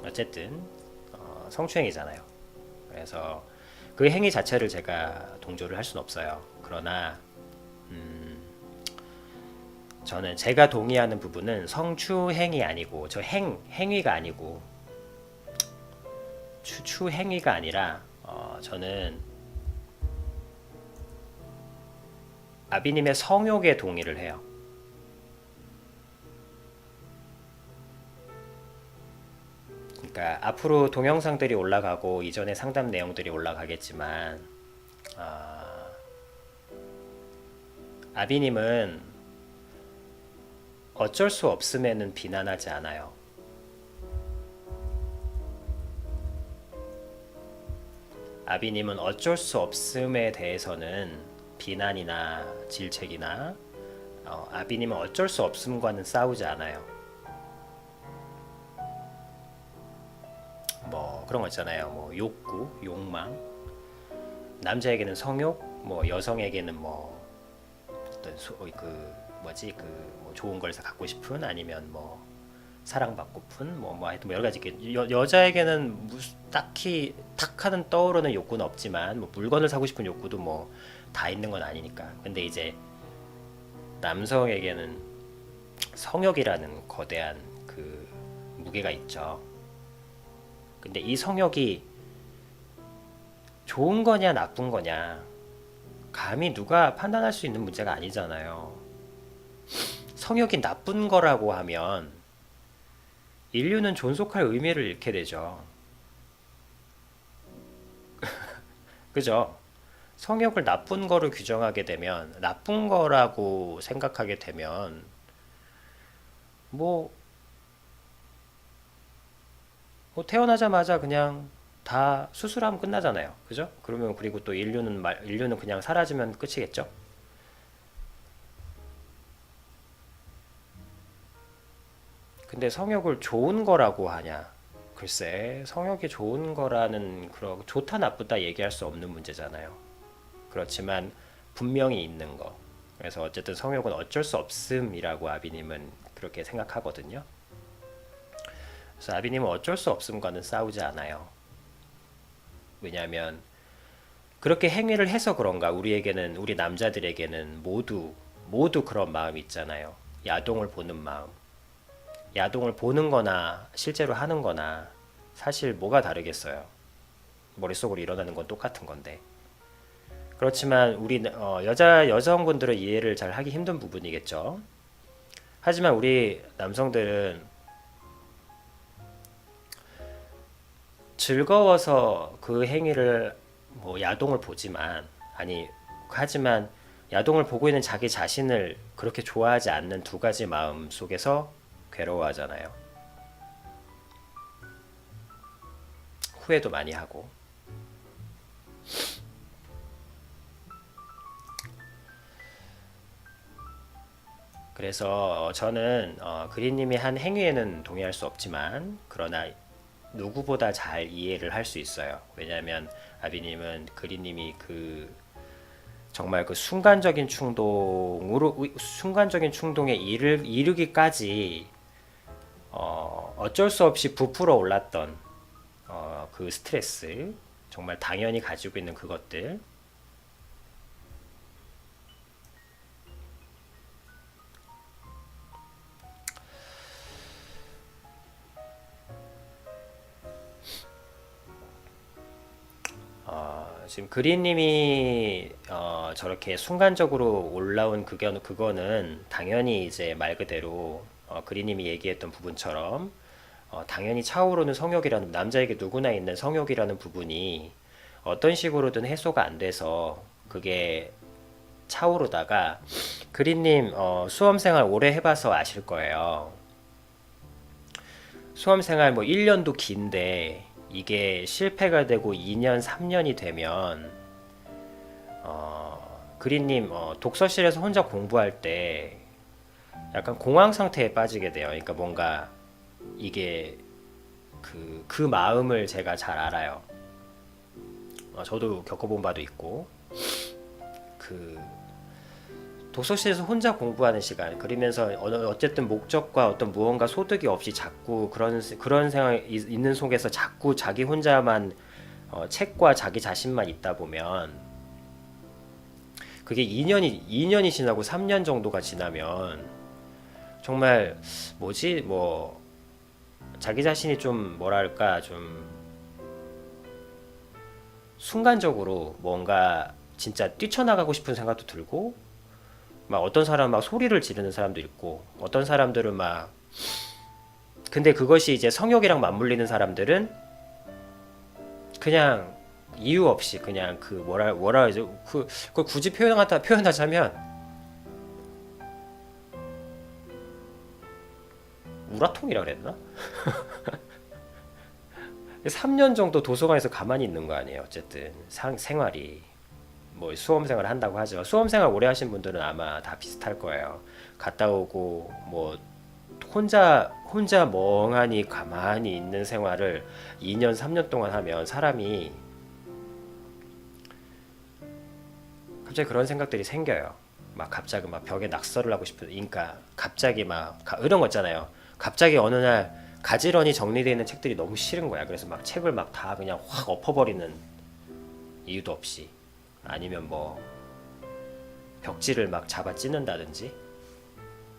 어쨌든 성추행이잖아요. 그래서 그 행위 자체를 제가 동조를 할 수는 없어요. 그러나 저는 제가 동의하는 부분은 성추행이 아니고 저 행위가 아니고 추행위가 아니라 저는 아비님의 성욕에 동의를 해요. 그러니까 앞으로 동영상들이 올라가고 이전에 상담 내용들이 올라가겠지만 아비님은 어쩔 수 없음에는 비난하지 않아요. 아비님은 어쩔 수 없음에 대해서는 비난이나 질책이나 아비님은 어쩔 수 없음과는 싸우지 않아요. 뭐 그런 거 있잖아요. 뭐 욕구, 욕망, 남자에게는 성욕, 뭐 여성에게는 뭐 어떤 그 뭐지 그뭐 좋은 걸 갖고 싶은 아니면 뭐 사랑받고픈 뭐 하여튼 뭐 여러 가지 여자에게는 딱히 탁 하는 떠오르는 욕구는 없지만 뭐 물건을 사고 싶은 욕구도 뭐 다 있는 건 아니니까. 근데 이제 남성에게는 성욕이라는 거대한 그 무게가 있죠. 근데 이 성욕이 좋은 거냐 나쁜 거냐 감히 누가 판단할 수 있는 문제가 아니잖아요. 성욕이 나쁜 거라고 하면 인류는 존속할 의미를 잃게 되죠. 그죠? 성욕을 나쁜 거로 규정하게 되면, 나쁜 거라고 생각하게 되면, 뭐, 뭐 태어나자마자 그냥 다 수술하면 끝나잖아요. 그죠? 그러면 그리고 또 인류는 그냥 사라지면 끝이겠죠? 근데 성욕을 좋은 거라고 하냐? 글쎄, 성욕이 좋은 거라는 그런 좋다 나쁘다 얘기할 수 없는 문제잖아요. 그렇지만 분명히 있는 거. 그래서 어쨌든 성욕은 어쩔 수 없음이라고 아비님은 그렇게 생각하거든요. 그래서 아비님은 어쩔 수 없음과는 싸우지 않아요. 왜냐하면 그렇게 행위를 해서 그런가 우리 남자들에게는 모두 그런 마음이 있잖아요. 야동을 보는 마음. 야동을 보는 거나 실제로 하는 거나 사실 뭐가 다르겠어요. 머릿속으로 일어나는 건 똑같은 건데. 그렇지만 우리 여성분들은 이해를 잘 하기 힘든 부분이겠죠. 하지만 우리 남성들은 즐거워서 그 행위를 뭐 야동을 보지만 하지만 야동을 보고 있는 자기 자신을 그렇게 좋아하지 않는 두 가지 마음 속에서 괴로워하잖아요. 후회도 많이 하고. 그래서 저는 그린님이 한 행위에는 동의할 수 없지만 그러나 누구보다 잘 이해를 할 수 있어요. 왜냐하면 아비님은 그린님이 그 정말 그 순간적인 충동에 이르기까지 어쩔 수 없이 부풀어 올랐던 그 스트레스, 정말 당연히 가지고 있는 그것들. 지금 그린님이 저렇게 순간적으로 올라온 그거는 당연히 이제 말 그대로 그린님이 얘기했던 부분처럼 당연히 차오르는 성욕이라는 남자에게 누구나 있는 성욕이라는 부분이 어떤 식으로든 해소가 안 돼서 그게 차오르다가 그린님 수험생활 오래 해봐서 아실 거예요. 수험생활 뭐 1년도 긴데 이게 실패가 되고 2년, 3년이 되면 그린님 독서실에서 혼자 공부할 때 약간 공황 상태에 빠지게 돼요. 그러니까 뭔가 이게 그 마음을 제가 잘 알아요. 저도 겪어본 바도 있고 그 독서실에서 혼자 공부하는 시간, 그러면서 어쨌든 목적과 어떤 무언가 소득이 없이 자꾸 그런 생각 있는 속에서 자꾸 자기 혼자만 책과 자기 자신만 있다 보면 그게 2년이 지나고 3년 정도가 지나면 정말 뭐지 뭐 자기 자신이 좀 뭐랄까 좀 순간적으로 뭔가 진짜 뛰쳐나가고 싶은 생각도 들고 막 어떤 사람은 막 소리를 지르는 사람도 있고 어떤 사람들은 막 근데 그것이 이제 성욕이랑 맞물리는 사람들은 그냥 이유 없이 그냥 그 뭐라 하죠 그걸 굳이 표현하자면 우라통이라 그래야 되나? 3년 정도 도서관에서 가만히 있는 거 아니에요. 어쨌든 생활이 뭐 수험생활 한다고 하죠. 수험생활 오래 하신 분들은 아마 다 비슷할 거예요. 갔다 오고 뭐 혼자 멍하니 가만히 있는 생활을 2년 3년 동안 하면 사람이 갑자기 그런 생각들이 생겨요. 막 갑자기 막 벽에 낙서를 하고 싶은 그러니까 갑자기 막 이런 거 있잖아요. 갑자기 어느 날 가지런히 정리되어 있는 책들이 너무 싫은 거야. 그래서 막 책을 막 다 그냥 확 엎어버리는 이유도 없이 아니면 뭐 벽지를 막 잡아 찢는다든지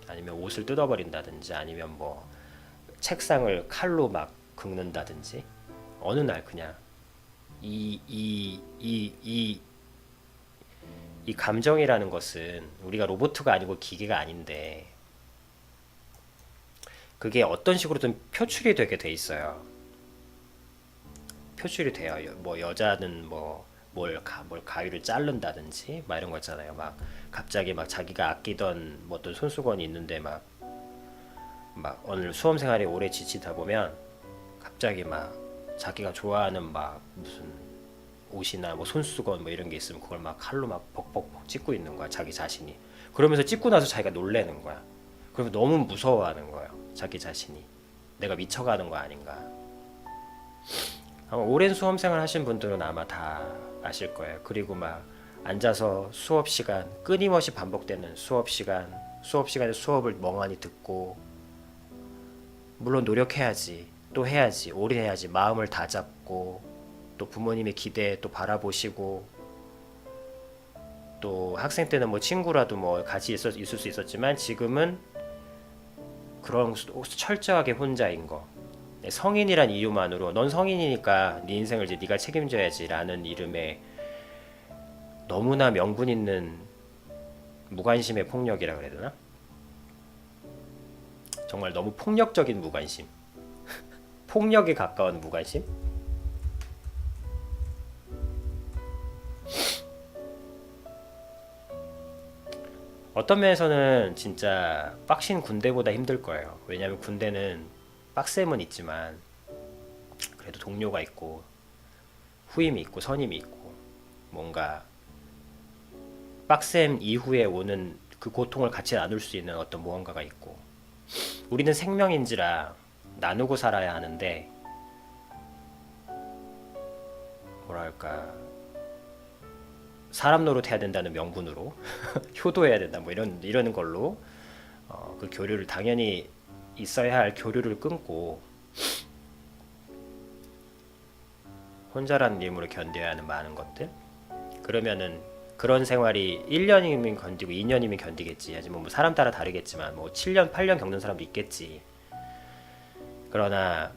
아니면 옷을 뜯어버린다든지 아니면 뭐 책상을 칼로 막 긁는다든지 어느 날 그냥 이, 이, 이, 이, 이 감정이라는 것은 우리가 로봇가 아니고 기계가 아닌데 그게 어떤 식으로든 표출이 되게 돼 있어요. 표출이 돼요. 뭐 여자는 뭘 가위를 자른다든지 막 이런 거 있잖아요. 막 갑자기 막 자기가 아끼던 뭐 어떤 손수건이 있는데 막 오늘 수험 생활이 오래 지치다 보면 갑자기 막 자기가 좋아하는 막 무슨 옷이나 뭐 손수건 뭐 이런 게 있으면 그걸 막 칼로 막 벅벅벅 찢고 있는 거야. 자기 자신이. 그러면서 찢고 나서 자기가 놀래는 거야. 그러면 너무 무서워하는 거예요. 자기 자신이. 내가 미쳐가는 거 아닌가. 아마 오랜 수험생활 하신 분들은 아마 다 아실 거예요. 그리고 막 앉아서 수업 시간 끊임없이 반복되는 수업시간에 수업을 멍하니 듣고 물론 노력해야지 또 해야지 올인해야지 마음을 다잡고 또 부모님의 기대에 또 바라보시고 또 학생 때는 뭐 친구라도 뭐 같이 있을 수 있었지만 지금은 그런 철저하게 혼자인 거 성인이란 이유만으로 넌 성인이니까 네 인생을 이제 네가 책임져야지 라는 이름의 너무나 명분 있는 무관심의 폭력이라 그래야 되나? 정말 너무 폭력적인 무관심 폭력에 가까운 무관심? 어떤 면에서는 진짜 빡신 군대보다 힘들 거예요. 왜냐하면 군대는 빡셈은 있지만 그래도 동료가 있고 후임이 있고 선임이 있고 뭔가 빡셈 이후에 오는 그 고통을 같이 나눌 수 있는 어떤 무언가가 있고 우리는 생명인지라 나누고 살아야 하는데 뭐랄까 사람 노릇해야 된다는 명분으로 효도해야 된다 뭐 이러는 걸로 그 교류를 당연히 있어야 할 교류를 끊고 혼자라는 이름으로 견뎌야 하는 많은 것들 그러면은 그런 생활이 1년이면 견디고 2년이면 견디겠지 하지만 뭐 사람 따라 다르겠지만 뭐 7년 8년 겪는 사람도 있겠지. 그러나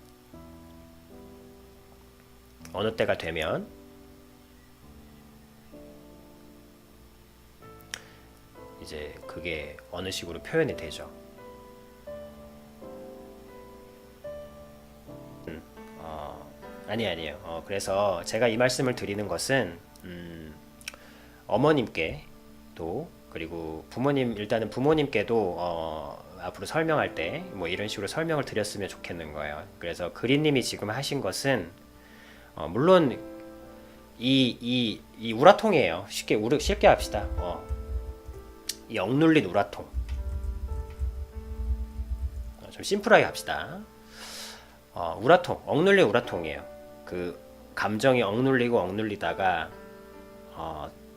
어느 때가 되면 이제 그게 어느 식으로 표현이 되죠. 아니에요. 그래서 제가 이 말씀을 드리는 것은 어머님께도 그리고 부모님 일단은 부모님께도 앞으로 설명할 때 뭐 이런 식으로 설명을 드렸으면 좋겠는 거예요. 그래서 그린님이 지금 하신 것은 물론 이 우라통이에요. 쉽게 합시다. 이 억눌린 우라통. 좀 심플하게 합시다. 우라통, 억눌린 우라통이에요. 그 감정이 억눌리다가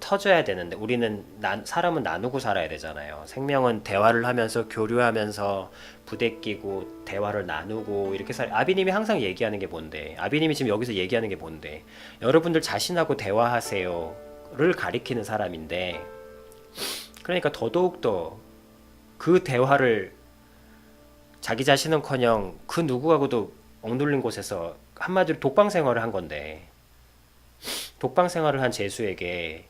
터져야 되는데 우리는 사람은 나누고 살아야 되잖아요. 생명은 대화를 하면서 교류하면서 부대끼고 대화를 나누고 이렇게 아비님이 항상 얘기하는 게 뭔데? 아비님이 지금 여기서 얘기하는 게 뭔데? 여러분들 자신하고 대화하세요를 가리키는 사람인데 그러니까 더더욱더 그 대화를 자기 자신은커녕 그 누구하고도 억눌린 곳에서 한마디로 독방 생활을 한 건데 독방 생활을 한 재수에게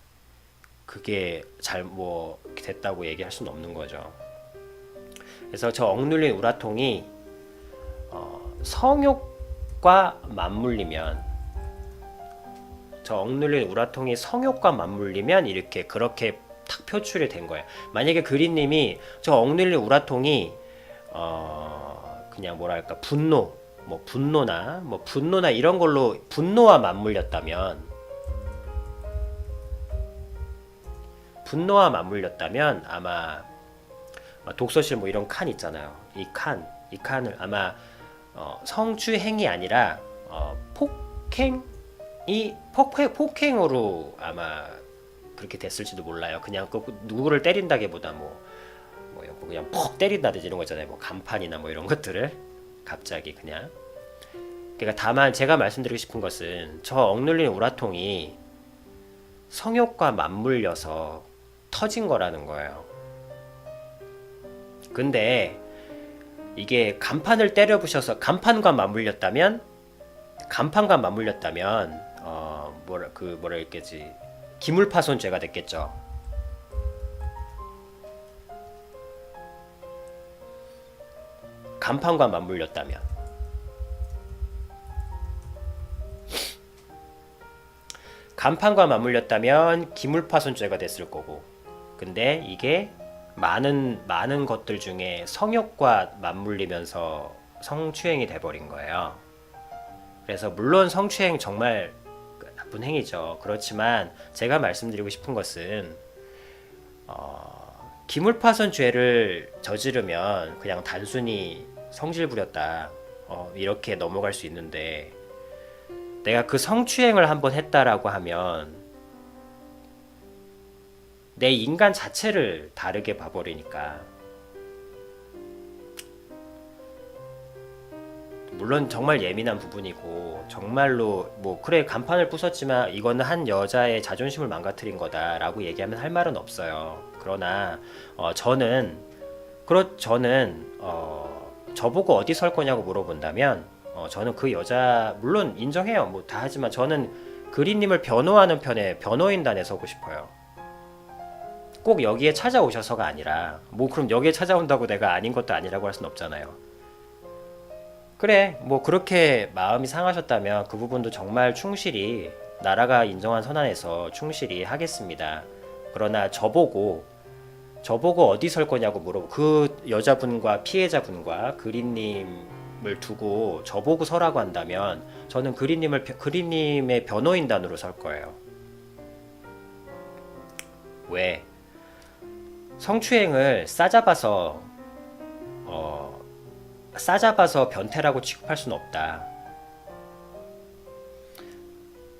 그게 잘 뭐 됐다고 얘기할 수는 없는 거죠. 그래서 저 억눌린 우라통이 성욕과 맞물리면 저 억눌린 우라통이 성욕과 맞물리면 이렇게 그렇게 탁 표출이 된 거예요. 만약에 그린님이 저 억눌린 우라통이 그냥 뭐랄까 분노나 이런 걸로 분노와 맞물렸다면 아마 독서실 뭐 이런 칸 있잖아요. 이 칸을 아마 성추행이 아니라 폭행으로 아마 그렇게 됐을지도 몰라요. 그냥 누구를 때린다기보다 그냥 퍽 때린다든지 이런 거 있잖아요. 뭐 간판이나 뭐 이런 것들을 갑자기 그냥. 그러니까 다만 제가 말씀드리고 싶은 것은 저 억눌린 우라통이 성욕과 맞물려서 터진 거라는 거예요. 근데 이게 간판을 때려 부셔서 간판과 맞물렸다면 뭐라 했겠지, 기물파손죄가 됐겠죠. 간판과 맞물렸다면 기물파손죄가 됐을 거고, 근데 이게 많은 것들 중에 성욕과 맞물리면서 성추행이 돼버린 거예요. 그래서 물론 성추행 정말 나쁜 행위죠. 그렇지만 제가 말씀드리고 싶은 것은 기물파손죄를 저지르면 그냥 단순히 성질 부렸다 이렇게 넘어갈 수 있는데, 내가 그 성추행을 한번 했다라고 하면 내 인간 자체를 다르게 봐버리니까, 물론 정말 예민한 부분이고 정말로 그래 간판을 부쉈지만 이거는 한 여자의 자존심을 망가뜨린 거다라고 얘기하면 할 말은 없어요. 그러나 저는 저보고 어디 설 거냐고 물어본다면 저는 그 여자 물론 인정해요. 뭐 다 하지만 저는 그린님을 변호하는 편에 변호인단에 서고 싶어요. 꼭 여기에 찾아오셔서가 아니라 그럼 여기에 찾아온다고 내가 아닌 것도 아니라고 할 순 없잖아요. 그래 그렇게 마음이 상하셨다면 그 부분도 정말 충실히 나라가 인정한 선안에서 충실히 하겠습니다. 그러나 저보고 어디 설 거냐고 그 여자분과 피해자분과 그린님을 두고 저보고 서라고 한다면 저는 그린님의 변호인단으로 설 거예요. 왜? 성추행을 싸잡아서 변태라고 취급할 수는 없다.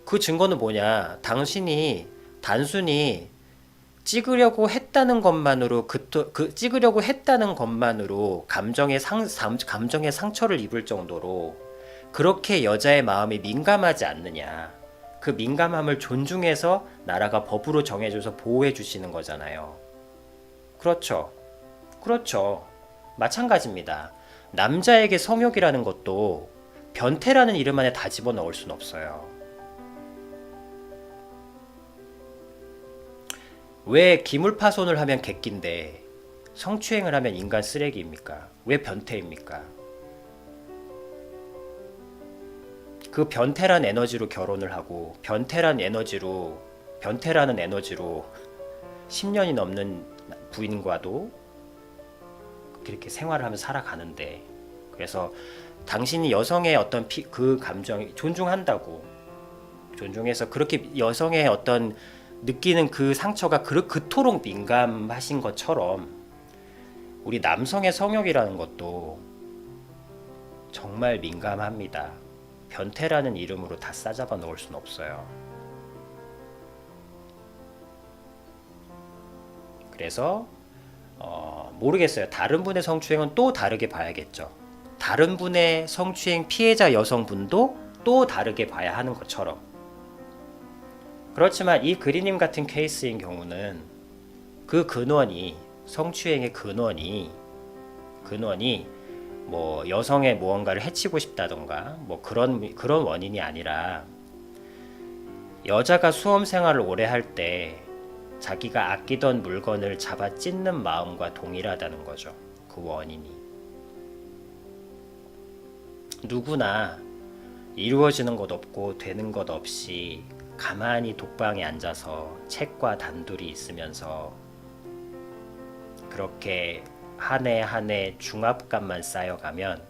그 증거는 뭐냐? 당신이 단순히 찍으려고 했다는 것만으로 감정의 상처를 입을 정도로 그렇게 여자의 마음이 민감하지 않느냐? 그 민감함을 존중해서 나라가 법으로 정해줘서 보호해 주시는 거잖아요. 그렇죠. 마찬가지입니다. 남자에게 성욕이라는 것도 변태라는 이름 안에 다 집어넣을 수는 없어요. 왜 기물파손을 하면 객기인데 성추행을 하면 인간 쓰레기입니까? 왜 변태입니까? 그 변태란 에너지로 결혼을 하고 변태라는 에너지로 10년이 넘는 부인과도 그렇게 생활을 하면서 살아가는데, 그래서 당신이 여성의 어떤 그 감정이 존중해서 그렇게 여성의 어떤 느끼는 그 상처가 그토록 민감하신 것처럼 우리 남성의 성욕이라는 것도 정말 민감합니다. 변태라는 이름으로 다 싸잡아 넣을 수는 없어요. 그래서 모르겠어요. 다른 분의 성추행은 또 다르게 봐야겠죠. 다른 분의 성추행 피해자 여성분도 또 다르게 봐야 하는 것처럼. 그렇지만 이 그리님 같은 케이스인 경우는 그 근원이 성추행의 근원이 뭐 여성의 무언가를 해치고 싶다던가 뭐 그런 원인이 아니라 여자가 수험 생활을 오래 할 때 자기가 아끼던 물건을 잡아 찢는 마음과 동일하다는 거죠. 그 원인이. 누구나 이루어지는 것 없고 되는 것 없이 가만히 독방에 앉아서 책과 단둘이 있으면서 그렇게 한 해 한 해 중압감만 쌓여가면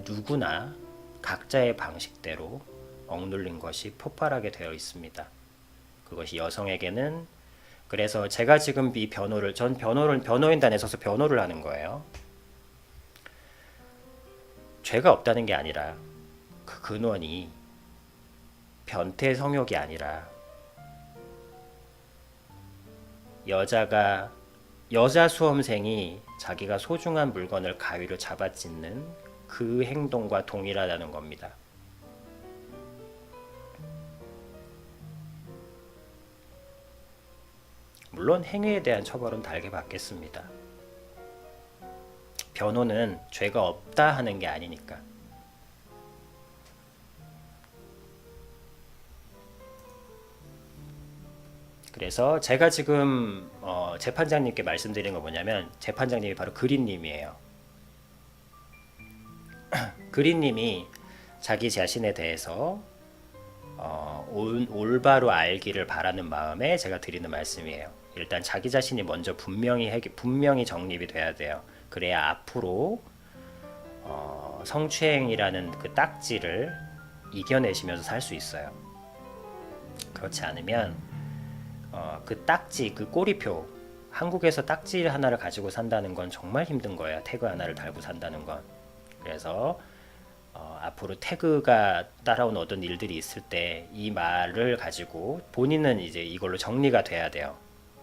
누구나 각자의 방식대로 억눌린 것이 폭발하게 되어 있습니다. 그것이 여성에게는, 그래서 제가 지금 이 변호인단에 서서 변호를 하는 거예요. 죄가 없다는 게 아니라 그 근원이 변태 성욕이 아니라 여자 수험생이 자기가 소중한 물건을 가위로 잡아찢는 그 행동과 동일하다는 겁니다. 물론 행위에 대한 처벌은 달게 받겠습니다. 변호는 죄가 없다 하는 게 아니니까. 그래서 제가 지금 재판장님께 말씀드린 거 뭐냐면, 재판장님이 바로 그린님이에요. 그린님이 자기 자신에 대해서 올바로 알기를 바라는 마음에 제가 드리는 말씀이에요. 일단 자기 자신이 먼저 분명히 정립이 돼야 돼요. 그래야 앞으로 성추행이라는 그 딱지를 이겨내시면서 살 수 있어요. 그렇지 않으면 그 딱지, 그 꼬리표, 한국에서 딱지 하나를 가지고 산다는 건 정말 힘든 거예요. 태그 하나를 달고 산다는 건. 그래서 앞으로 태그가 따라온 어떤 일들이 있을 때 이 말을 가지고 본인은 이제 이걸로 정리가 돼야 돼요.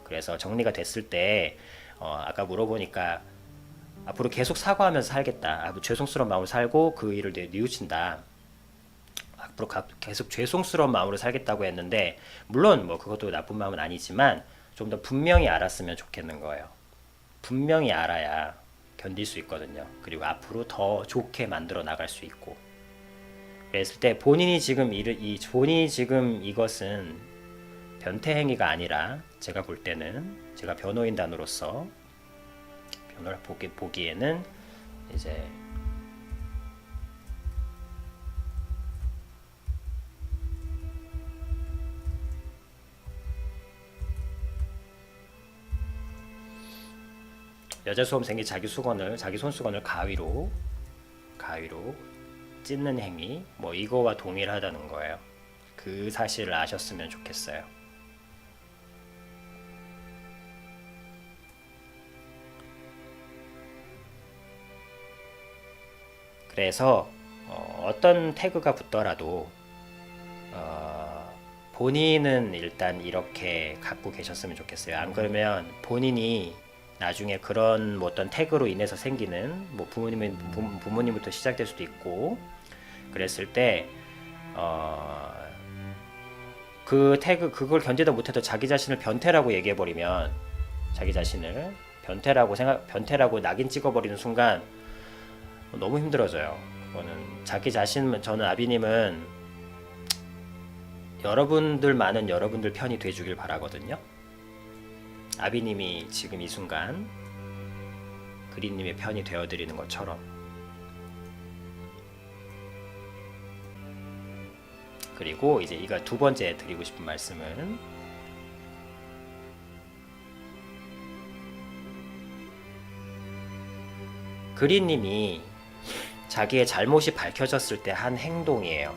그래서 정리가 됐을 때 아까 물어보니까 앞으로 계속 사과하면서 살겠다. 죄송스러운 마음으로 살고 그 일을 뉘우친다. 앞으로 계속 죄송스러운 마음으로 살겠다고 했는데, 물론 뭐 그것도 나쁜 마음은 아니지만 좀 더 분명히 알았으면 좋겠는 거예요. 분명히 알아야 견딜 수 있거든요. 그리고 앞으로 더 좋게 만들어 나갈 수 있고. 그랬을 때 본인이 지금 이것은 변태 행위가 아니라, 제가 볼 때는, 제가 변호인단으로서 변호를 보기에는 이제 여자 수험생이 자기 손수건을 가위로 찢는 행위, 뭐 이거와 동일하다는 거예요. 그 사실을 아셨으면 좋겠어요. 그래서 어떤 태그가 붙더라도 본인은 일단 이렇게 갖고 계셨으면 좋겠어요. 안 그러면 본인이 나중에 그런 뭐 어떤 태그로 인해서 생기는 뭐 부모님부터 시작될 수도 있고, 그랬을 때 그 태그, 그걸 견디다 못해도 자기 자신을 변태라고 얘기해버리면, 자기 자신을 변태라고 낙인 찍어버리는 순간 너무 힘들어져요. 그거는 자기 자신, 저는 아비님은 많은 여러분들 편이 돼주길 바라거든요. 아비님이 지금 이 순간 그린님의 편이 되어드리는 것처럼. 그리고 이제 이거 두 번째 드리고 싶은 말씀은, 그린님이 자기의 잘못이 밝혀졌을 때 한 행동이에요.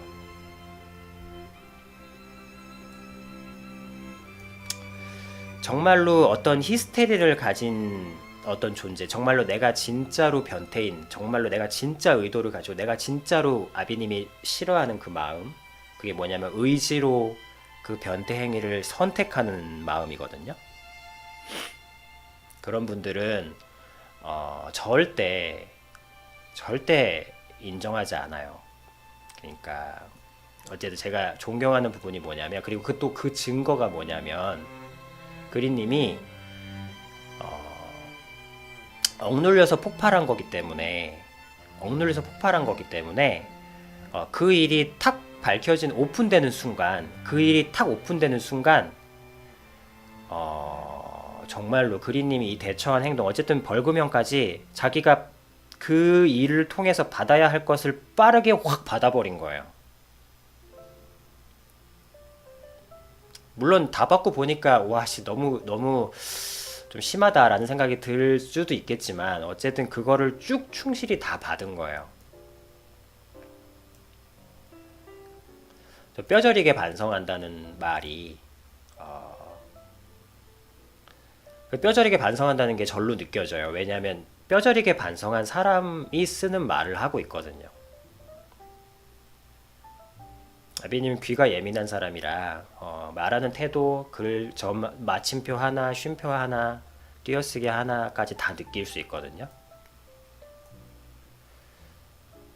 정말로 어떤 히스테리를 가진 어떤 존재, 정말로 내가 진짜로 변태인, 정말로 내가 진짜 의도를 가지고 내가 진짜로 아비님이 싫어하는 그 마음, 그게 뭐냐면 의지로 그 변태 행위를 선택하는 마음이거든요. 그런 분들은 절대 인정하지 않아요. 그러니까 어쨌든 제가 존경하는 부분이 뭐냐면, 그리고 또 그 증거가 뭐냐면, 그린님이 억눌려서 폭발한 거기 때문에, 그 일이 탁 밝혀진, 오픈되는 순간, 정말로 그린님이 이 대처한 행동, 어쨌든 벌금형까지 자기가 그 일을 통해서 받아야 할 것을 빠르게 확 받아버린 거예요. 물론 다 받고 보니까 와씨 너무 좀 심하다라는 생각이 들 수도 있겠지만, 어쨌든 그거를 쭉 충실히 다 받은 거예요. 뼈저리게 반성한다는 말이 뼈저리게 반성한다는 게 절로 느껴져요. 왜냐하면 뼈저리게 반성한 사람이 쓰는 말을 하고 있거든요. 아비님 귀가 예민한 사람이라 말하는 태도, 마침표 하나, 쉼표 하나, 띄어쓰기 하나까지 다 느낄 수 있거든요.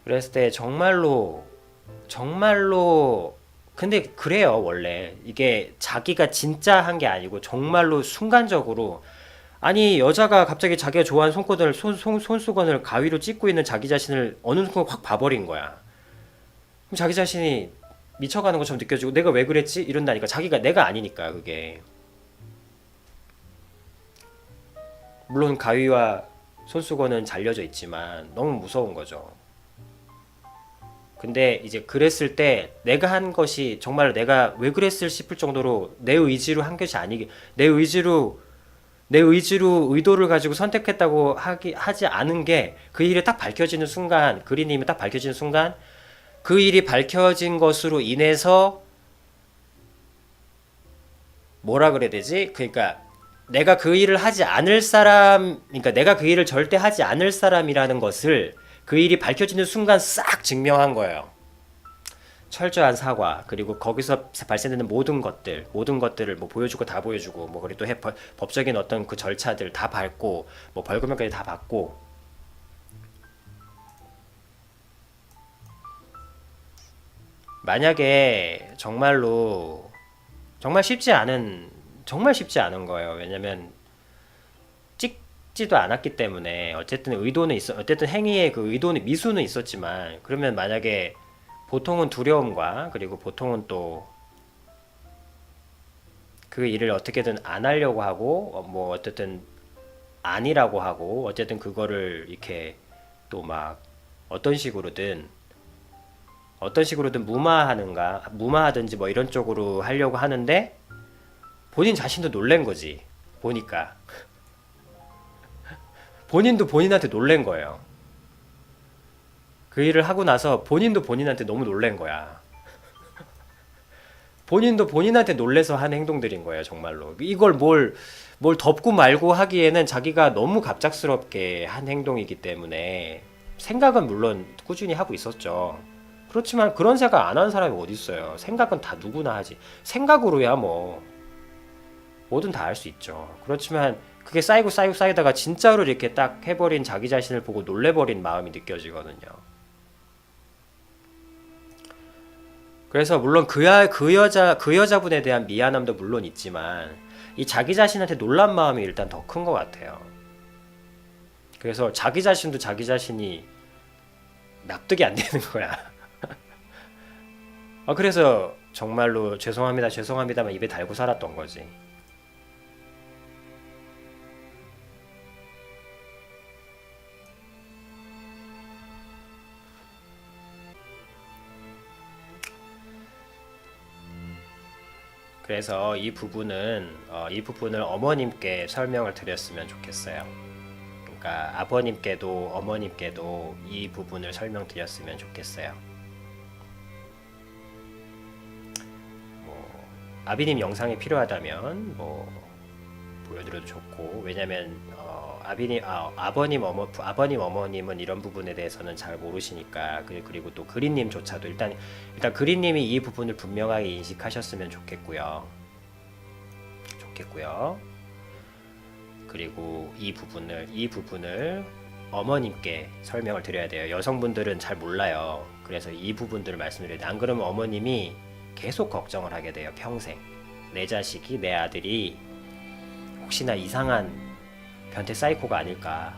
그랬을 때 정말로 근데 그래요. 원래 이게 자기가 진짜 한 게 아니고 정말로 순간적으로, 아니 여자가 갑자기 자기가 좋아하는 손수건을 가위로 찢고 있는 자기 자신을 어느 순간 확 봐버린 거야. 그럼 자기 자신이 미쳐가는 것처럼 느껴지고, 내가 왜 그랬지? 이런다니까. 내가 아니니까 그게. 물론 가위와 손수건은 잘려져 있지만 너무 무서운 거죠. 근데 이제 그랬을 때 내가 한 것이 정말 내가 왜 그랬을 싶을 정도로 내 의지로 한 것이 아니기, 내 의지로 의도를 가지고 선택했다고 하지 않은 게, 그 일이 딱 밝혀지는 순간, 그린님이 딱 밝혀지는 순간, 그 일이 밝혀진 것으로 인해서 뭐라 그래야 되지? 그러니까 내가 그 일을 하지 않을 사람, 그러니까 내가 그 일을 절대 하지 않을 사람이라는 것을 그 일이 밝혀지는 순간 싹 증명한 거예요. 철저한 사과, 그리고 거기서 발생되는 모든 것들을 뭐 보여주고 다 보여주고, 뭐 그리고 또 법적인 어떤 그 절차들 다 밟고, 뭐 벌금형까지 다 받고. 만약에 정말 쉽지 않은 거예요. 왜냐면 찍지도 않았기 때문에, 어쨌든 행위의 그 의도는, 미수는 있었지만, 그러면 만약에 보통은 두려움과, 그리고 보통은 또 그 일을 어떻게든 안 하려고 하고, 뭐 어쨌든 아니라고 하고, 어쨌든 그거를 이렇게 또 막 어떤 식으로든 무마하든지 뭐 이런 쪽으로 하려고 하는데, 본인 자신도 놀란 거지. 보니까 본인도 본인한테 놀란 거예요. 그 일을 하고 나서 본인도 본인한테 너무 놀란 거야. 본인도 본인한테 놀래서 한 행동들인 거예요, 정말로. 이걸 뭘 덮고 말고 하기에는 자기가 너무 갑작스럽게 한 행동이기 때문에, 생각은 물론 꾸준히 하고 있었죠. 그렇지만 그런 생각 안 하는 사람이 어디 있어요. 생각은 다 누구나 하지. 생각으로야 뭐 뭐든 다 할 수 있죠. 그렇지만 그게 쌓이다가 진짜로 이렇게 딱 해버린 자기 자신을 보고 놀래버린 마음이 느껴지거든요. 그래서 물론 그 여자분에 대한 미안함도 물론 있지만, 이 자기 자신한테 놀란 마음이 일단 더 큰 것 같아요. 그래서 자기 자신도 자기 자신이 납득이 안 되는 거야. 그래서 정말로 죄송합니다만 입에 달고 살았던 거지. 그래서 이 부분을 어머님께 설명을 드렸으면 좋겠어요. 그러니까 아버님께도 어머님께도 이 부분을 설명드렸으면 좋겠어요. 뭐 아비님 영상이 필요하다면 뭐 보여드려도 좋고, 왜냐면 아버님 어머님은 이런 부분에 대해서는 잘 모르시니까. 그리고 또 그린님조차도 일단 그린님이 이 부분을 분명하게 인식하셨으면 좋겠고요. 그리고 이 부분을 어머님께 설명을 드려야 돼요. 여성분들은 잘 몰라요. 그래서 이 부분들을 말씀드려야 돼요. 안 그러면 어머님이 계속 걱정을 하게 돼요. 평생. 내 자식이, 내 아들이 혹시나 이상한 변태 사이코가 아닐까.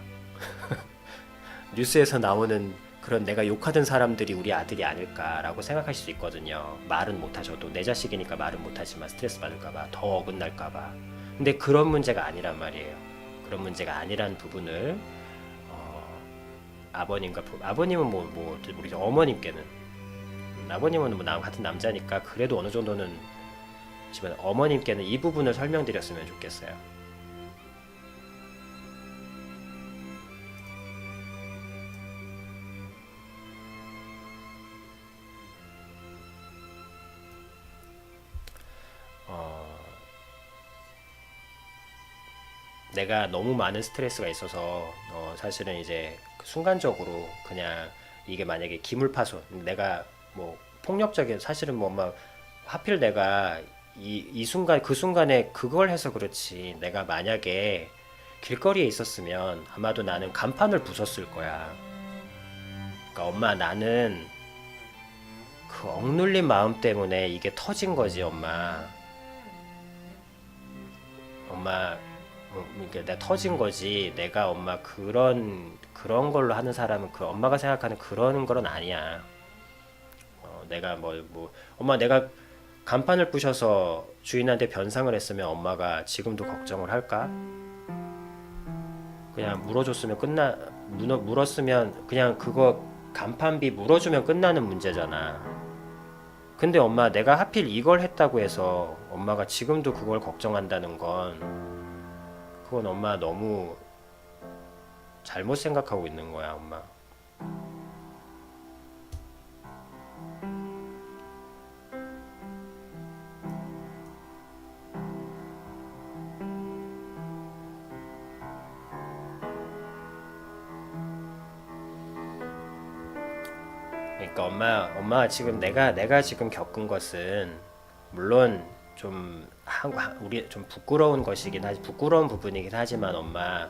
뉴스에서 나오는 그런 내가 욕하던 사람들이 우리 아들이 아닐까라고 생각하실 수 있거든요. 말은 못하셔도 내 자식이니까 말은 못하지만 스트레스 받을까봐, 더 어긋날까봐. 근데 그런 문제가 아니란 말이에요. 그런 문제가 아니란 부분을 아버님은 뭐 모르죠. 어머님께는 아버님은 뭐 나랑 같은 남자니까 그래도 어느 정도는 지만 어머님께는 이 부분을 설명드렸으면 좋겠어요. 어, 내가 너무 많은 스트레스가 있어서 사실은 이제 순간적으로 그냥 이게 만약에 기물파손, 내가 뭐 폭력적인 사실은 뭐 막 하필 내가 이 순간 그 순간에 그걸 해서 그렇지, 내가 만약에 길거리에 있었으면 아마도 나는 간판을 부쉈을 거야. 그러니까 엄마, 나는 그 억눌린 마음 때문에 이게 터진 거지 엄마. 엄마, 이게 내가 터진 거지. 내가 엄마 그런 걸로 하는 사람은 그 엄마가 생각하는 그런 건 아니야. 내가 엄마, 내가 간판을 부셔서 주인한테 변상을 했으면 엄마가 지금도 걱정을 할까? 그냥 물어줬으면 물었으면 그냥 그거 간판비 물어주면 끝나는 문제잖아. 근데 엄마, 내가 하필 이걸 했다고 해서 엄마가 지금도 그걸 걱정한다는 건 그건 엄마 너무 잘못 생각하고 있는 거야, 엄마. 그러니까 엄마가 지금 내가 지금 겪은 것은 물론 좀 우리 좀 부끄러운 것이긴 하지, 부끄러운 부분이긴 하지만 엄마,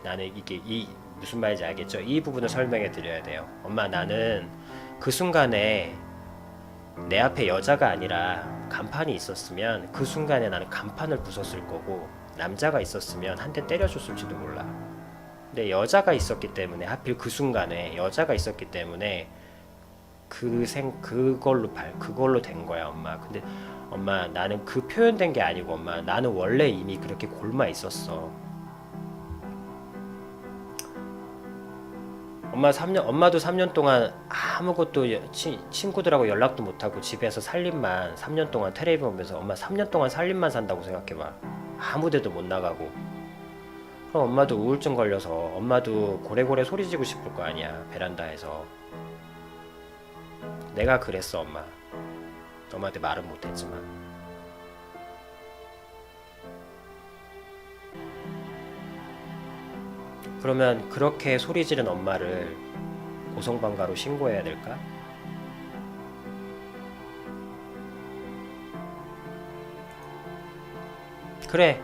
나는 이게 이 무슨 말인지 알겠죠? 이 부분을 설명해 드려야 돼요. 엄마, 나는 그 순간에 내 앞에 여자가 아니라 간판이 있었으면 그 순간에 나는 간판을 부쉈을 거고, 남자가 있었으면 한 대 때려줬을지도 몰라. 근데 여자가 있었기 때문에, 하필 그 순간에 여자가 있었기 때문에 그걸로 된 거야 엄마. 근데 엄마, 나는 그 표현된 게 아니고 엄마, 나는 원래 이미 그렇게 골마 있었어. 엄마도 3년 동안 아무것도 친구들하고 연락도 못하고 집에서 살림만 3년 동안 텔레비 보면서, 엄마 3년 동안 살림만 산다고 생각해봐. 아무 데도 못 나가고. 그럼 엄마도 우울증 걸려서 엄마도 고래고래 소리 지고 싶을 거 아니야, 베란다에서. 내가 그랬어 엄마. 엄마한테 말은 못했지만. 그러면 그렇게 소리 지른 엄마를 고성방가로 신고해야 될까? 그래,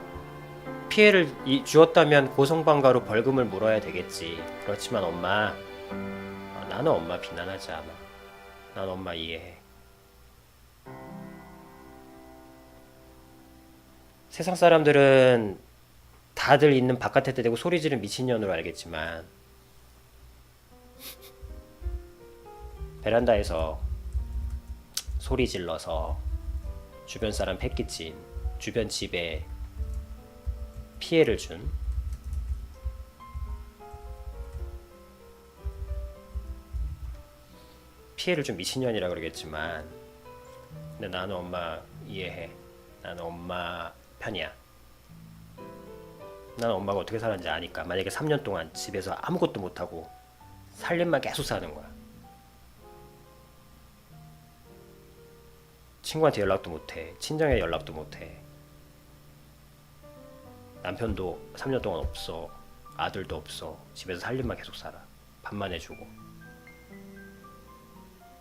피해를 주었다면 고성방가로 벌금을 물어야 되겠지. 그렇지만 엄마, 나는 엄마 비난하지 않아. 난 엄마 이해해. 세상 사람들은 다들 있는 바깥에 대고 소리 지르는 미친년으로 알겠지만, 베란다에서 소리 질러서 주변 사람 패기친, 주변 집에 피해를 준, 미친년이라 그러겠지만, 근데 나는 엄마 이해해. 나는 엄마 편이야. 나는 엄마가 어떻게 살았는지 아니까. 만약에 3년 동안 집에서 아무것도 못하고 살림만 계속 사는 거야. 친구한테 연락도 못해. 친정에 연락도 못해. 남편도 3년 동안 없어. 아들도 없어. 집에서 살림만 계속 살아. 밥만 해주고.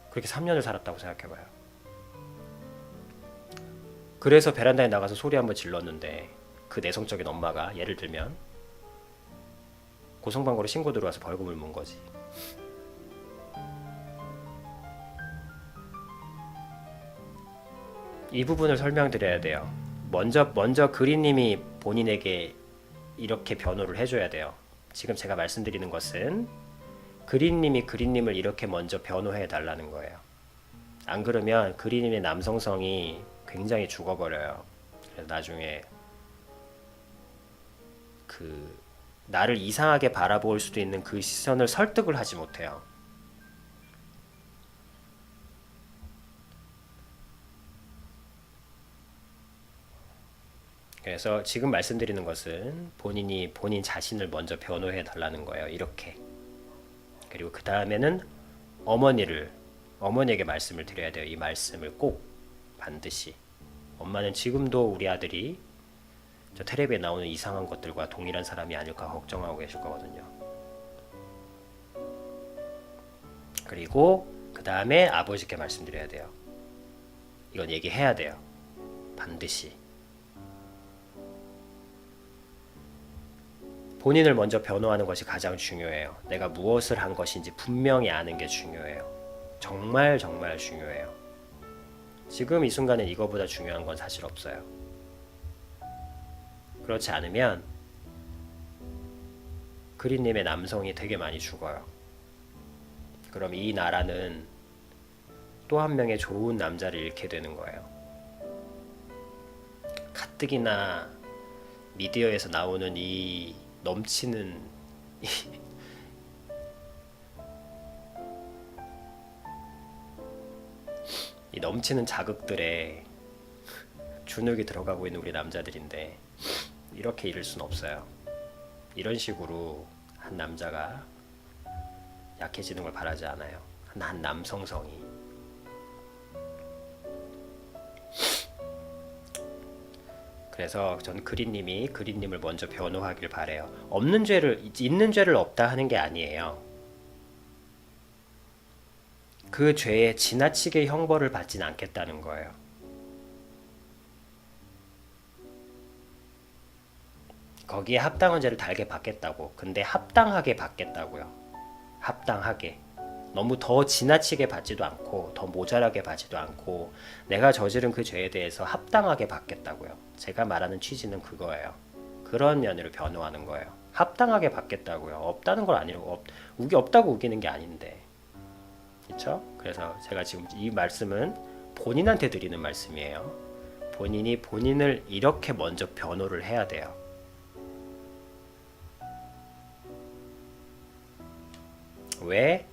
그렇게 3년을 살았다고 생각해봐요. 그래서 베란다에 나가서 소리 한번 질렀는데 그 내성적인 엄마가 예를 들면 고성방가로 신고 들어와서 벌금을 문 거지. 이 부분을 설명드려야 돼요. 먼저 그린님이 본인에게 이렇게 변호를 해줘야 돼요. 지금 제가 말씀드리는 것은 그린님이 그린님을 이렇게 먼저 변호해 달라는 거예요. 안 그러면 그린님의 남성성이 굉장히 죽어버려요. 그래서 나중에 그 나를 이상하게 바라볼 수도 있는 그 시선을 설득을 하지 못해요. 그래서 지금 말씀드리는 것은 본인이 본인 자신을 먼저 변호해 달라는 거예요. 이렇게. 그리고 그 다음에는 어머니에게 말씀을 드려야 돼요. 이 말씀을 꼭 반드시. 엄마는 지금도 우리 아들이 저 텔레비에 나오는 이상한 것들과 동일한 사람이 아닐까 걱정하고 계실 거거든요. 그리고 그 다음에 아버지께 말씀드려야 돼요. 이건 얘기해야 돼요. 반드시. 본인을 먼저 변호하는 것이 가장 중요해요. 내가 무엇을 한 것인지 분명히 아는 게 중요해요. 정말 정말 중요해요. 지금 이 순간에 이거보다 중요한 건 사실 없어요. 그렇지 않으면 그린님의 남성이 되게 많이 죽어요. 그럼 이 나라는 또 한 명의 좋은 남자를 잃게 되는 거예요. 가뜩이나 미디어에서 나오는 이 넘치는 이 넘치는 자극들에 주눅이 들어가고 있는 우리 남자들인데 이렇게 잃을 순 없어요. 이런 식으로 한 남자가 약해지는 걸 바라지 않아요. 한 남성성이. 그래서 전 그린님을 먼저 변호하길 바래요. 있는 죄를 없다 하는 게 아니에요. 그 죄에 지나치게 형벌을 받진 않겠다는 거예요. 거기에 합당한 죄를 달게 받겠다고. 근데 합당하게 받겠다고요. 합당하게. 너무 더 지나치게 받지도 않고 더 모자라게 받지도 않고 내가 저지른 그 죄에 대해서 합당하게 받겠다고요. 제가 말하는 취지는 그거예요. 그런 면으로 변호하는 거예요. 합당하게 받겠다고요. 없다는 걸 아니고 없다고 우기는 게 아닌데. 그렇죠? 그래서 제가 지금 이 말씀은 본인한테 드리는 말씀이에요. 본인이 본인을 이렇게 먼저 변호를 해야 돼요. 왜?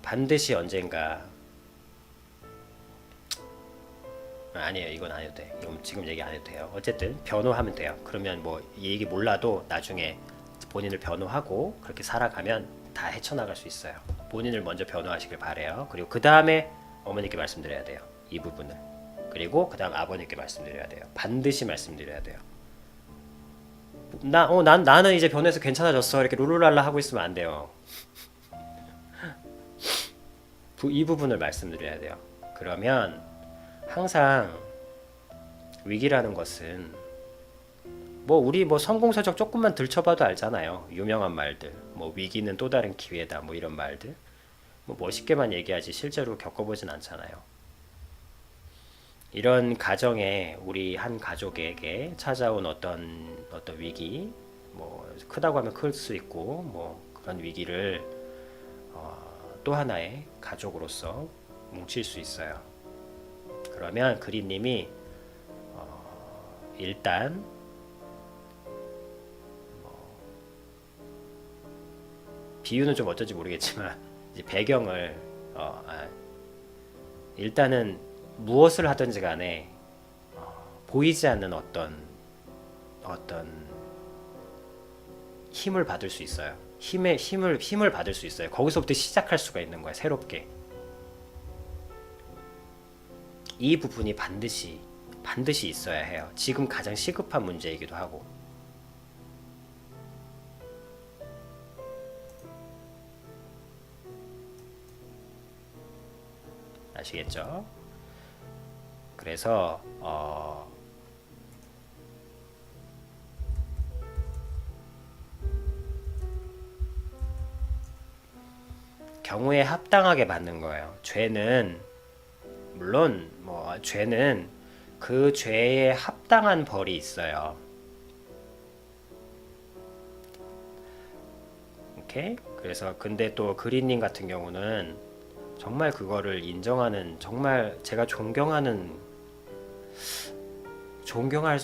반드시 언젠가 아니에요. 이건 안 해도 돼. 이건 지금 얘기 안 해도 돼요. 어쨌든 변호하면 돼요. 그러면 뭐 이 얘기 몰라도 나중에 본인을 변호하고 그렇게 살아가면 다 헤쳐나갈 수 있어요. 본인을 먼저 변호하시길 바래요. 그리고 그 다음에 어머니께 말씀드려야 돼요. 이 부분을. 그리고 그 다음 아버님께 말씀드려야 돼요. 반드시 말씀드려야 돼요. 나는 이제 변해서 괜찮아졌어. 이렇게 룰루랄라 하고 있으면 안 돼요. 이 부분을 말씀드려야 돼요. 그러면 항상 위기라는 것은 우리 성공서적 조금만 들춰봐도 알잖아요. 유명한 말들. 위기는 또 다른 기회다. 이런 말들. 멋있게만 얘기하지 실제로 겪어보진 않잖아요. 이런 가정에 우리 한 가족에게 찾아온 어떤 위기, 크다고 하면 클 수 있고 그런 위기를 또 하나의 가족으로서 뭉칠 수 있어요. 그러면 그린님이 일단 비유는 좀 어쩐지 모르겠지만 이제 배경을 일단은 무엇을 하든지 간에 보이지 않는 어떤 힘을 받을 수 있어요. 힘을 받을 수 있어요. 거기서부터 시작할 수가 있는 거예요. 새롭게. 이 부분이 반드시 있어야 해요. 지금 가장 시급한 문제이기도 하고. 아시겠죠? 그래서 경우에 합당하게 받는 거예요. 죄는 물론 뭐 죄는 그 죄에 합당한 벌이 있어요. 오케이? 그래서 근데 또 그린님 같은 경우는 정말 그거를 인정하는 정말 제가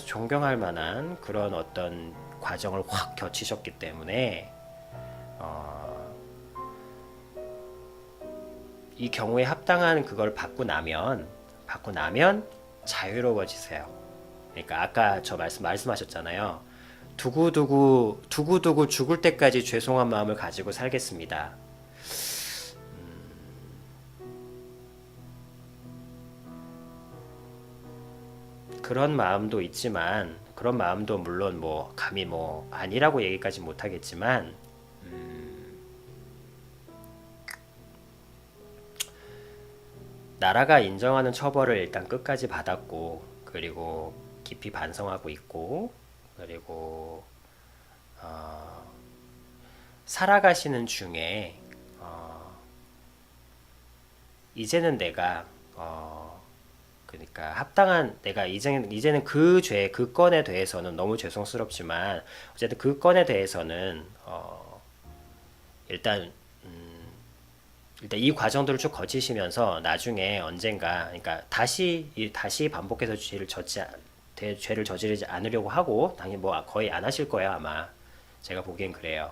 존경할 만한 그런 어떤 과정을 확 거치셨기 때문에 어, 이 경우에 합당한 그걸 받고 나면 자유로워지세요. 그러니까 아까 저 말씀하셨잖아요. 두고두고 죽을 때까지 죄송한 마음을 가지고 살겠습니다. 그런 마음도 있지만 그런 마음도 물론 뭐 감히 뭐 아니라고 얘기까지 못하겠지만 나라가 인정하는 처벌을 일단 끝까지 받았고 그리고 깊이 반성하고 있고 그리고 어, 살아가시는 중에 이제는 내가 그러니까 합당한 내가 이제는 그 죄, 그 건에 대해서는 너무 죄송스럽지만 어쨌든 그 건에 대해서는 일단 일단 이 과정들을 쭉 거치시면서 나중에 언젠가 그러니까 다시 반복해서 죄를 저지르지 않으려고 하고 당연히 뭐 거의 안 하실 거예요 아마 제가 보기엔 그래요.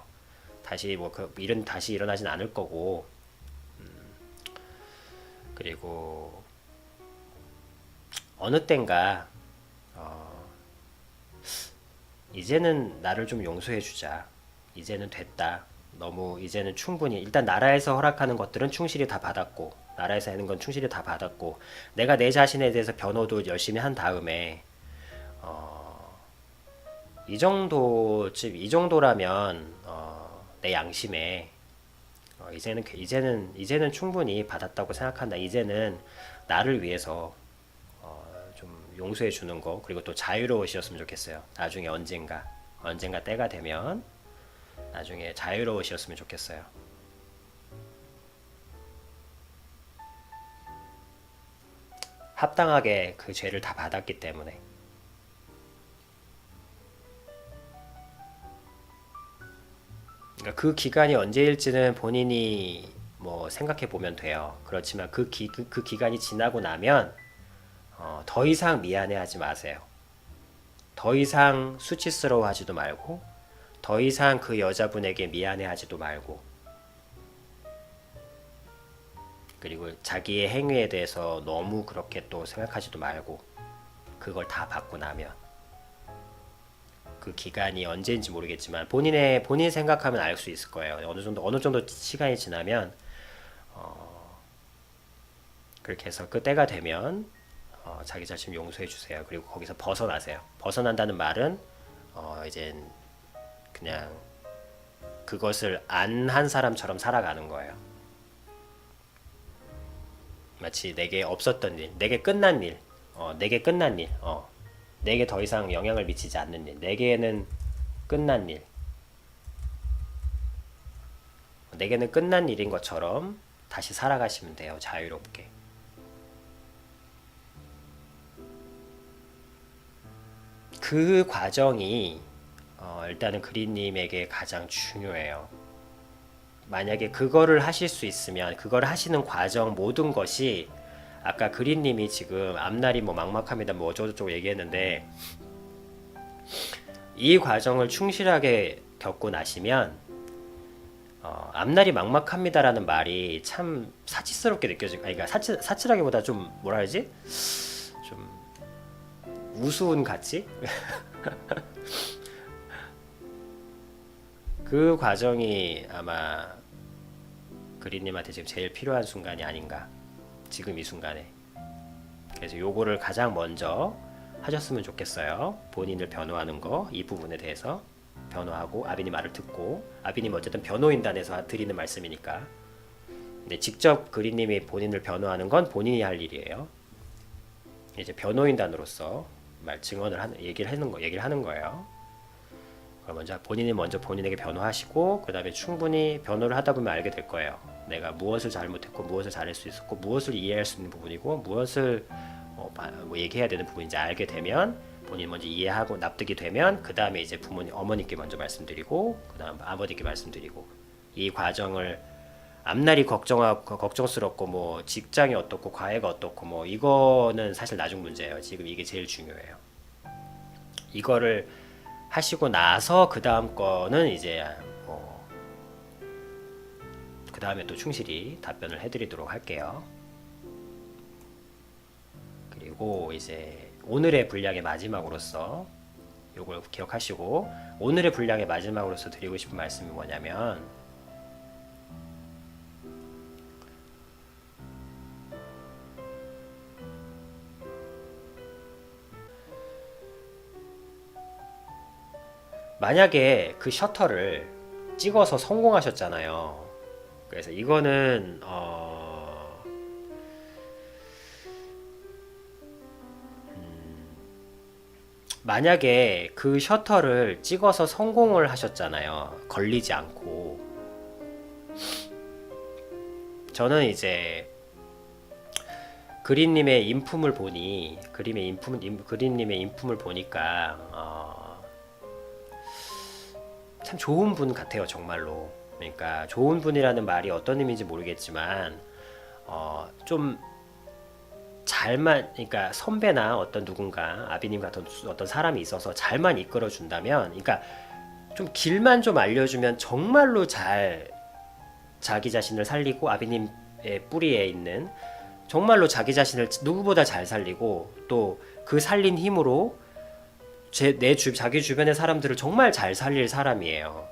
다시 뭐 그 일은 다시 일어나진 않을 거고 그리고 어느 땐가 이제는 나를 좀 용서해 주자. 이제는 됐다. 너무 이제는 충분히 일단 나라에서 허락하는 것들은 충실히 다 받았고 나라에서 하는 건 충실히 다 받았고 내가 내 자신에 대해서 변호도 열심히 한 다음에 이 정도라면 내 양심에 이제는 충분히 받았다고 생각한다. 이제는 나를 위해서 좀 용서해 주는 거 그리고 또 자유로우셨으면 좋겠어요. 나중에 언젠가 때가 되면 나중에 자유로우셨으면 좋겠어요. 합당하게 그 죄를 다 받았기 때문에. 그러니까 그 기간이 언제일지는 본인이 뭐 생각해 보면 돼요. 그렇지만 그 기간이 지나고 나면 더 이상 미안해하지 마세요. 더 이상 수치스러워하지도 말고 더 이상 그 여자분에게 미안해하지도 말고 그리고 자기의 행위에 대해서 너무 그렇게 또 생각하지도 말고 그걸 다 받고 나면 그 기간이 언제인지 모르겠지만 본인 생각하면 알 수 있을 거예요. 어느 정도 시간이 지나면 그렇게 해서 그 때가 되면 자기 자신 용서해 주세요. 그리고 거기서 벗어나세요. 벗어난다는 말은 이젠 그냥 그것을 안 한 사람처럼 살아가는 거예요. 마치 내게 없었던 일, 내게 끝난 일, 내게 더 이상 영향을 미치지 않는 일, 내게는 끝난 일, 내게는 끝난 일인 것처럼 다시 살아가시면 돼요. 자유롭게. 그 과정이 일단은 그린님에게 가장 중요해요. 만약에 그거를 하실 수 있으면 그걸 하시는 과정 모든 것이 아까 그린님이 지금 앞날이 뭐 막막합니다 뭐 어쩌고저쩌고 얘기했는데 이 과정을 충실하게 겪고 나시면 앞날이 막막합니다라는 말이 참 사치스럽게 느껴지고 그러니까 사치라기보다 좀 뭐라 해야지 좀 우스운 가치 그 과정이 아마 그린님한테 지금 제일 필요한 순간이 아닌가 지금 이 순간에 그래서 요거를 가장 먼저 하셨으면 좋겠어요. 본인을 변호하는 거 이 부분에 대해서 변호하고 아비님 말을 듣고 아비님 어쨌든 변호인단에서 드리는 말씀이니까 근데 직접 그린님이 본인을 변호하는 건 본인이 할 일이에요. 이제 변호인단으로서 얘기를 하는 거예요. 그럼 먼저 본인에게 변호하시고 그 다음에 충분히 변호를 하다 보면 알게 될 거예요. 내가 무엇을 잘못했고 무엇을 잘할 수 있었고 무엇을 이해할 수 있는 부분이고 무엇을 뭐 얘기해야 되는 부분인지 알게 되면 본인 먼저 이해하고 납득이 되면 그 다음에 이제 어머니께 먼저 말씀드리고 그 다음 아버지께 말씀드리고 이 과정을 앞날이 걱정스럽고 뭐 직장이 어떻고 과외가 어떻고 뭐 이거는 사실 나중 문제예요. 지금 이게 제일 중요해요. 이거를 하시고 나서 그 다음 거는 이제 그 다음에 또 충실히 답변을 해드리도록 할게요. 그리고 이제 오늘의 분량의 마지막으로서 요걸 기억하시고 오늘의 분량의 마지막으로서 드리고 싶은 말씀이 뭐냐면 만약에 그 셔터를 찍어서 성공하셨잖아요. 그래서 이거는 만약에 그 셔터를 찍어서 성공을 하셨잖아요. 걸리지 않고. 저는 이제 그린님의 인품을 보니까 참 좋은 분 같아요, 정말로. 그러니까 좋은 분이라는 말이 어떤 의미인지 모르겠지만 좀 그러니까 선배나 어떤 누군가 아비님 같은 어떤 사람이 있어서 잘만 이끌어 준다면, 그러니까 좀 길만 좀 알려주면 정말로 잘 자기 자신을 살리고 아비님의 뿌리에 있는 정말로 자기 자신을 누구보다 잘 살리고 또 그 살린 힘으로 자기 주변의 사람들을 정말 잘 살릴 사람이에요.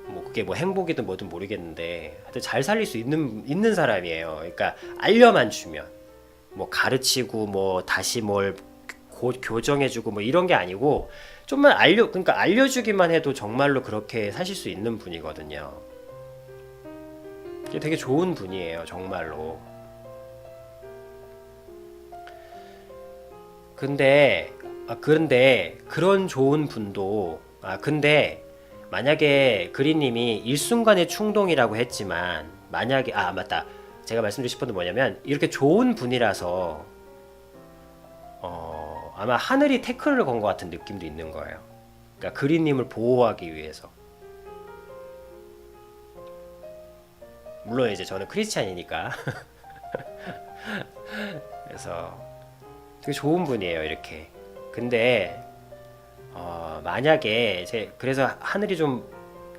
뭐 그게 뭐 행복이든 뭐든 모르겠는데 하여튼 잘 살릴 수 있는 사람이에요. 그러니까 알려만 주면 뭐 가르치고 뭐 다시 뭘 교정해주고 뭐 이런 게 아니고 좀만 그러니까 알려주기만 해도 정말로 그렇게 사실 수 있는 분이거든요. 되게 좋은 분이에요, 정말로. 그런데 그런 좋은 분도 근데 만약에 그린님이 일순간의 충동이라고 했지만 만약에 맞다, 제가 말씀드리고 싶은 건 뭐냐면 이렇게 좋은 분이라서 아마 하늘이 태클을 건 것 같은 느낌도 있는 거예요. 그러니까 그린님을 보호하기 위해서. 물론 이제 저는 크리스찬이니까 그래서 되게 좋은 분이에요, 이렇게. 근데 만약에 그래서 하늘이 좀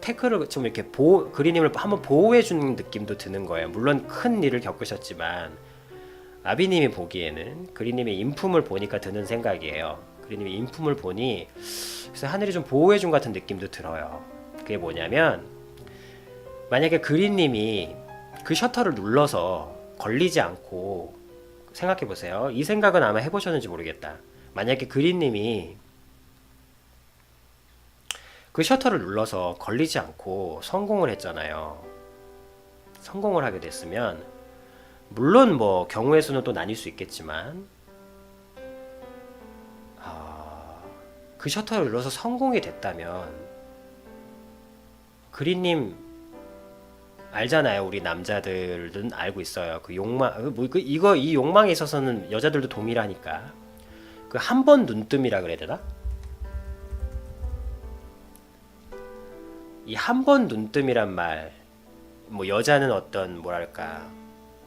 태클을 좀 이렇게 그린님을 한번 보호해 주는 느낌도 드는 거예요. 물론 큰 일을 겪으셨지만 아비님이 보기에는 그린님의 인품을 보니까 드는 생각이에요. 그린님의 인품을 보니 그래서 하늘이 좀 보호해 준 같은 느낌도 들어요. 그게 뭐냐면 만약에 그린님이 그 셔터를 눌러서 걸리지 않고, 생각해 보세요. 이 생각은 아마 해보셨는지 모르겠다. 만약에 그린님이 그 셔터를 눌러서 걸리지 않고 성공을 했잖아요. 성공을 하게 됐으면 물론 뭐 경우의 수는 또 나뉠 수 있겠지만 그 셔터를 눌러서 성공이 됐다면 그린님 알잖아요. 우리 남자들은 알고 있어요. 그 욕망, 이 욕망에 있어서는 여자들도 동일하니까. 그 한 번 눈뜸이라 그래야 되나? 이 한 번 눈뜸이란 말, 뭐 여자는 어떤 뭐랄까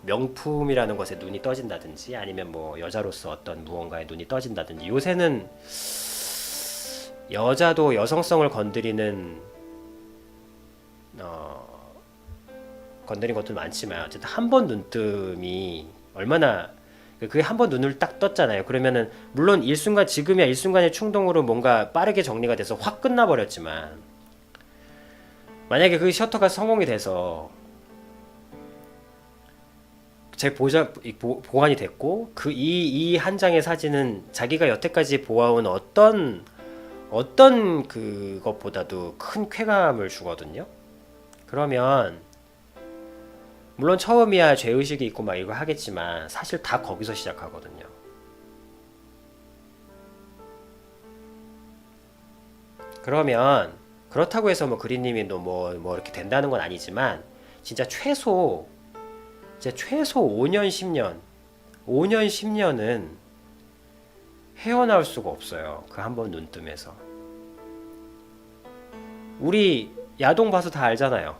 명품이라는 것에 눈이 떠진다든지 아니면 뭐 여자로서 어떤 무언가에 눈이 떠진다든지, 요새는 여자도 여성성을 건드리는 것도 많지만 어쨌든 한 번 눈뜸이 얼마나, 그게 한 번 눈을 딱 떴잖아요. 그러면은 물론 지금이야 일순간의 충동으로 뭔가 빠르게 정리가 돼서 확 끝나버렸지만 만약에 그 셔터가 성공이 돼서 보관이 됐고 이 한 장의 사진은 자기가 여태까지 보아온 어떤 그것보다도 큰 쾌감을 주거든요. 그러면 물론 처음이야 죄의식이 있고 막 이거 하겠지만 사실 다 거기서 시작하거든요. 그러면 그렇다고 해서 뭐 그린님이 뭐 이렇게 된다는 건 아니지만 진짜 최소 5년 10년 5년 10년은 헤어나올 수가 없어요. 그 한 번 눈뜸에서. 우리 야동 봐서 다 알잖아요.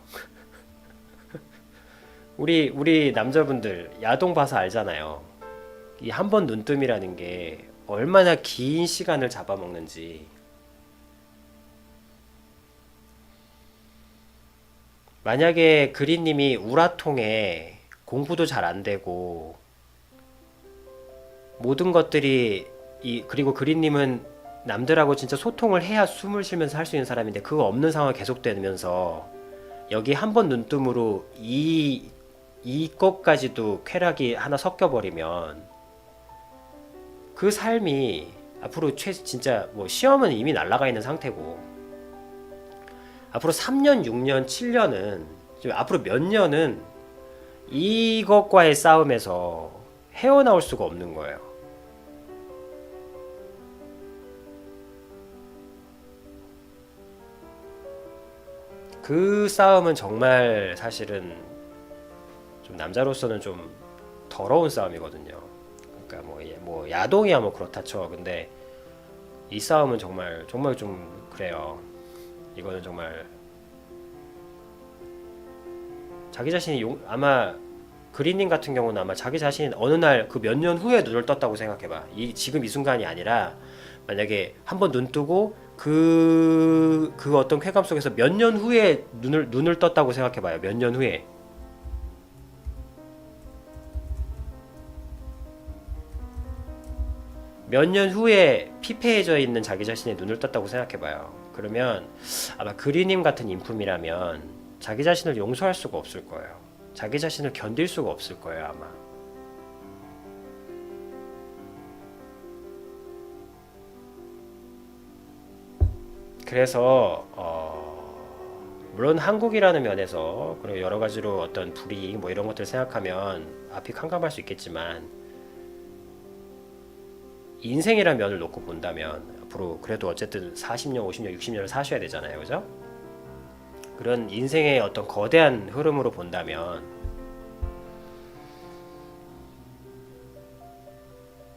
우리 남자분들 야동 봐서 알잖아요. 이 한 번 눈뜸이라는 게 얼마나 긴 시간을 잡아먹는지. 만약에 그린님이 우라통에 공부도 잘 안 되고 모든 것들이 그리고 그린님은 남들하고 진짜 소통을 해야 숨을 쉬면서 할 수 있는 사람인데 그거 없는 상황이 계속되면서 여기 한 번 눈뜸으로 이것까지도 쾌락이 하나 섞여버리면 그 삶이 앞으로 진짜 뭐 시험은 이미 날아가 있는 상태고 앞으로 3년, 6년, 7년은 앞으로 몇 년은 이것과의 싸움에서 헤어나올 수가 없는 거예요. 그 싸움은 정말 사실은 좀 남자로서는 좀 더러운 싸움이거든요. 그러니까 뭐 야동이야 뭐 그렇다 쳐. 근데 이 싸움은 정말 정말 좀 그래요. 이거는 정말 자기 자신이 아마 그린님 같은 경우는 아마 자기 자신이 어느 날 그 몇 년 후에 눈을 떴다고 생각해봐. 지금 이 순간이 아니라 만약에 한번 눈 뜨고 그 어떤 쾌감 속에서 몇 년 후에 눈을 떴다고 생각해봐요. 몇 년 후에. 몇 년 후에 피폐해져 있는 자기 자신의 눈을 떴다고 생각해봐요. 그러면 아마 그리님 같은 인품이라면 자기 자신을 용서할 수가 없을 거예요. 자기 자신을 견딜 수가 없을 거예요, 아마. 그래서 물론 한국이라는 면에서 그리고 여러 가지로 어떤 불이익 뭐 이런 것들 생각하면 앞이 캄캄할 수 있겠지만 인생이라는 면을 놓고 본다면 앞으로 그래도 어쨌든 40년, 50년, 60년을 사셔야 되잖아요, 그죠? 그런 인생의 어떤 거대한 흐름으로 본다면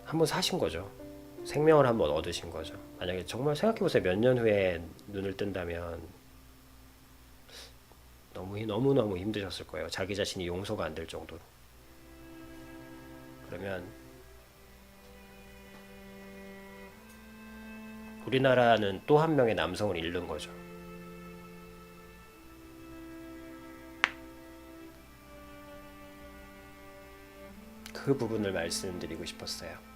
한번 사신 거죠. 생명을 한번 얻으신 거죠. 만약에 정말 생각해보세요. 몇 년 후에 눈을 뜬다면 너무너무 힘드셨을 거예요. 자기 자신이 용서가 안 될 정도로. 그러면 우리나라는 또 한 명의 남성을 잃는 거죠. 그 부분을 말씀드리고 싶었어요.